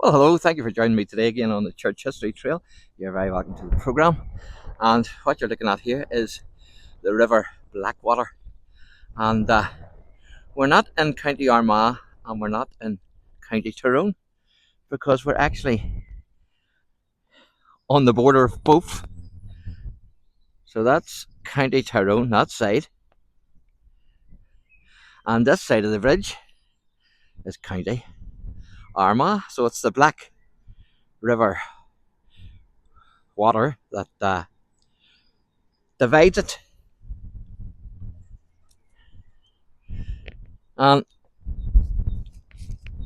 Well, hello, thank you for joining me today again on the Church History Trail. You're very welcome to the programme. And what you're looking at here is the River Blackwater. And we're not in County Armagh and we're not in County Tyrone because we're actually on the border of both. So that's County Tyrone, that side. And this side of the bridge is County Armagh. So it's the Black River water that divides it. And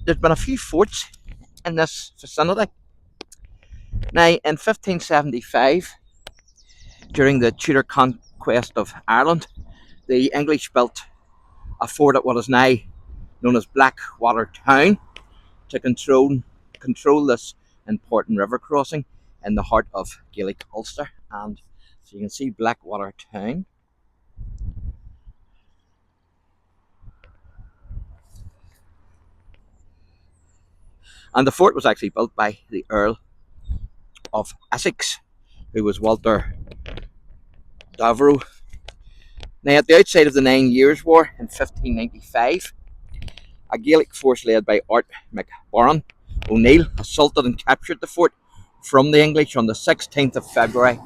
there's been a few forts in this vicinity. Now, in 1575, during the Tudor conquest of Ireland, the English built a fort at what is now known as Blackwatertown to control this important river crossing in the heart of Gaelic Ulster. And so you can see Blackwatertown. And the fort was actually built by the Earl of Essex, who was Walter Devereux. Now, at the outside of the 9 Years' War in 1595, a Gaelic force led by Art MacBoran O'Neill assaulted and captured the fort from the English on the 16th of February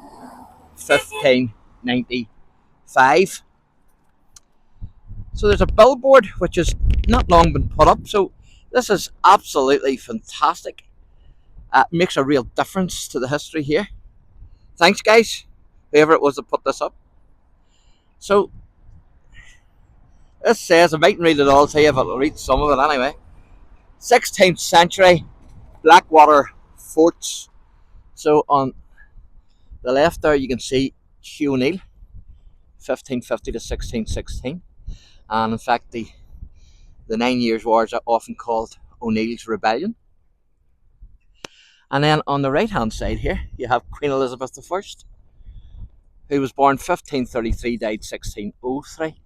1595. So there's a billboard which has not long been put up. So this is absolutely fantastic. Makes a real difference to the history here. Thanks, guys, whoever it was that put this up. So this says, I mightn't read it all to you, but I'll read some of it anyway. 16th century Blackwater forts. So on the left there you can see Hugh O'Neill, 1550 to 1616. And in fact the 9 Years' Wars are often called O'Neill's Rebellion. And then on the right hand side here you have Queen Elizabeth I, who was born 1533, died 1603.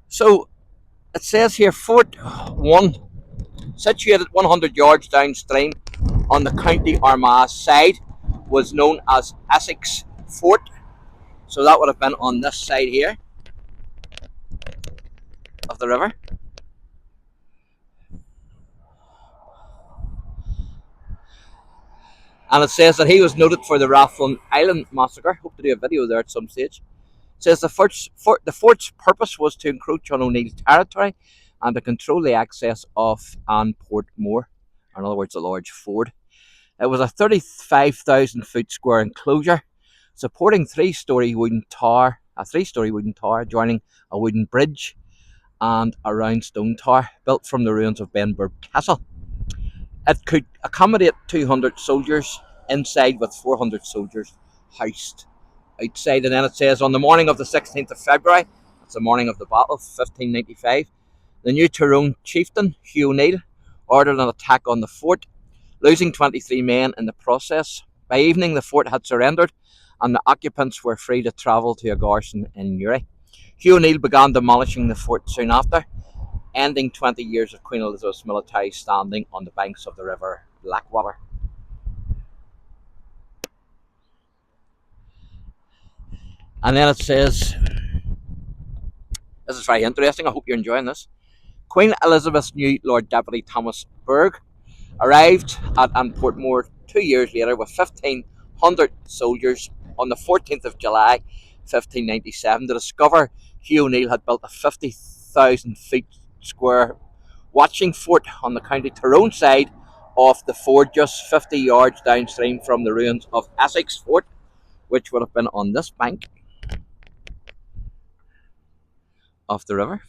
So it says here Fort 1, situated 100 yards downstream on the County Armagh side, was known as Essex Fort. So that would have been on this side here of the river. And it says that he was noted for the Rathlin Island massacre. Hope to do a video there at some stage. It says the fort's purpose was to encroach on O'Neill's territory and to control the access of Ann Portmore, in other words, a large ford. It was a 35,000 foot square enclosure supporting a three-story wooden tower joining a wooden bridge and a round stone tower built from the ruins of Benburb Castle. It could accommodate 200 soldiers inside, with 400 soldiers housed outside. And then it says, on the morning of the 16th of February, that's the morning of the battle of 1595, the new Tyrone chieftain, Hugh O'Neill, ordered an attack on the fort, losing 23 men in the process. By evening, the fort had surrendered and the occupants were free to travel to a garrison in Newry. Hugh O'Neill began demolishing the fort soon after, ending 20 years of Queen Elizabeth's military standing on the banks of the River Blackwater. And then it says, this is very interesting, I hope you're enjoying this. Queen Elizabeth's new Lord Deputy Thomas Berg arrived at Portmore 2 years later with 1,500 soldiers on the 14th of July 1597 to discover Hugh O'Neill had built a 50,000 feet square watching fort on the County Tyrone side of the ford, just 50 yards downstream from the ruins of Essex Fort, which would have been on this bank of the river.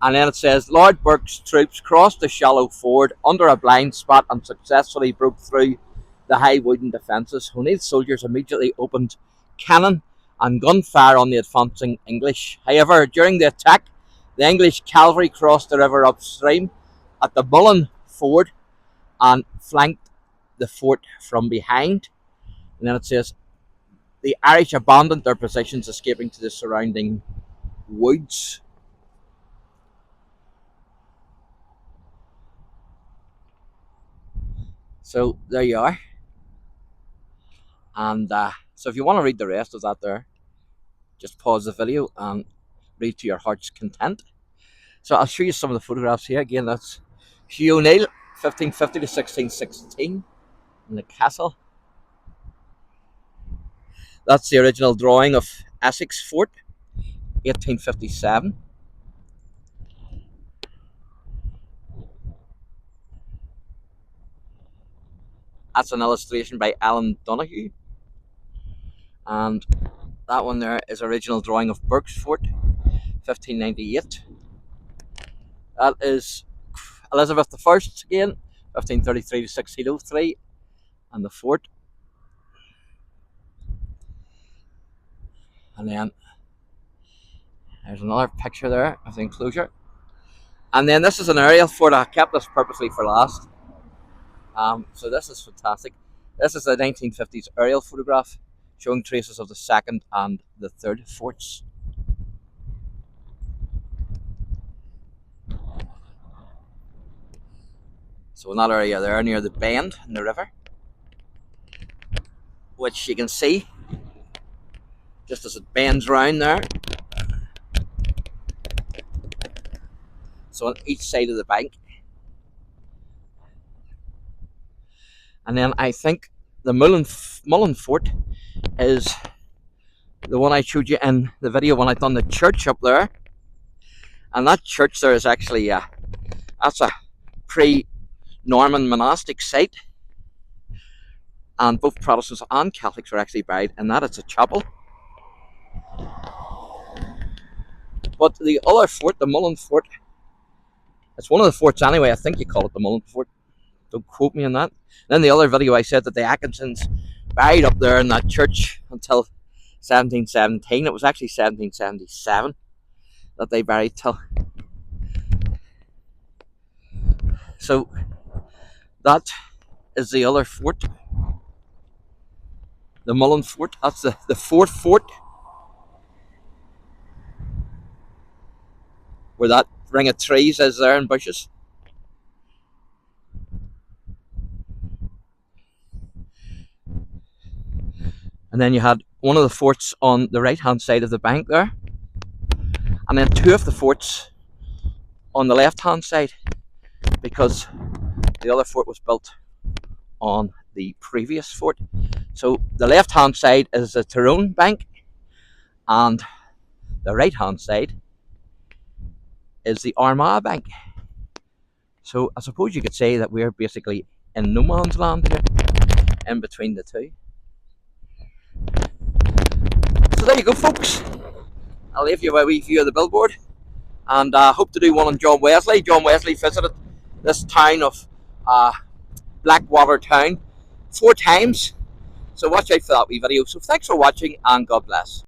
And then it says, Lord Burke's troops crossed the shallow ford under a blind spot and successfully broke through the high wooden defences. O'Neill's soldiers immediately opened cannon and gunfire on the advancing English. However, during the attack, the English cavalry crossed the river upstream at the Bullen Ford and flanked the fort from behind. And then it says the Irish abandoned their positions, escaping to the surrounding woods. So there you are. And so if you want to read the rest of that there, just pause the video and read to your heart's content. So I'll show you some of the photographs here. Again, that's Hugh O'Neill, 1550 to 1616 in the castle. That's the original drawing of Essex Fort, 1857. That's an illustration by Alan Donoghue. And that one there is original drawing of Burke's Fort, 1598. That is Elizabeth I again, 1533 to 1603, and the fort. And then there's another picture there of the enclosure. And then this is an aerial fort. I kept this purposely for last. So this is fantastic. This is a 1950s aerial photograph showing traces of the second and the third forts. So in that area there near the bend in the river, which you can see just as it bends round there. So on each side of the bank. And then I think the Mullen Fort is the one I showed you in the video when I done the church up there. And that church there is actually that's a pre-Norman monastic site, and both Protestants and Catholics are actually buried in that. It's a chapel. But the other fort, the Mullen Fort, it's one of the forts anyway. I think you call it the Mullen Fort. Don't quote me on that. Then the other video I said that the Atkinsons buried up there in that church until 1717. It was actually 1777 that they buried till. So that is the other fort, the Mullen Fort. That's the fourth fort, where that ring of trees is there and bushes. And then you had one of the forts on the right hand side of the bank there, and then two of the forts on the left hand side, because the other fort was built on the previous fort. So the left hand side is the Tyrone bank, and the right hand side is the Armagh bank. So I suppose you could say that we're basically in no man's land here, in between the two. So there you go, folks. I'll leave you a wee view of the billboard, and I hope to do one on John Wesley. John Wesley visited this town of Blackwatertown 4 times, so watch out for that wee video. So thanks for watching, and God bless.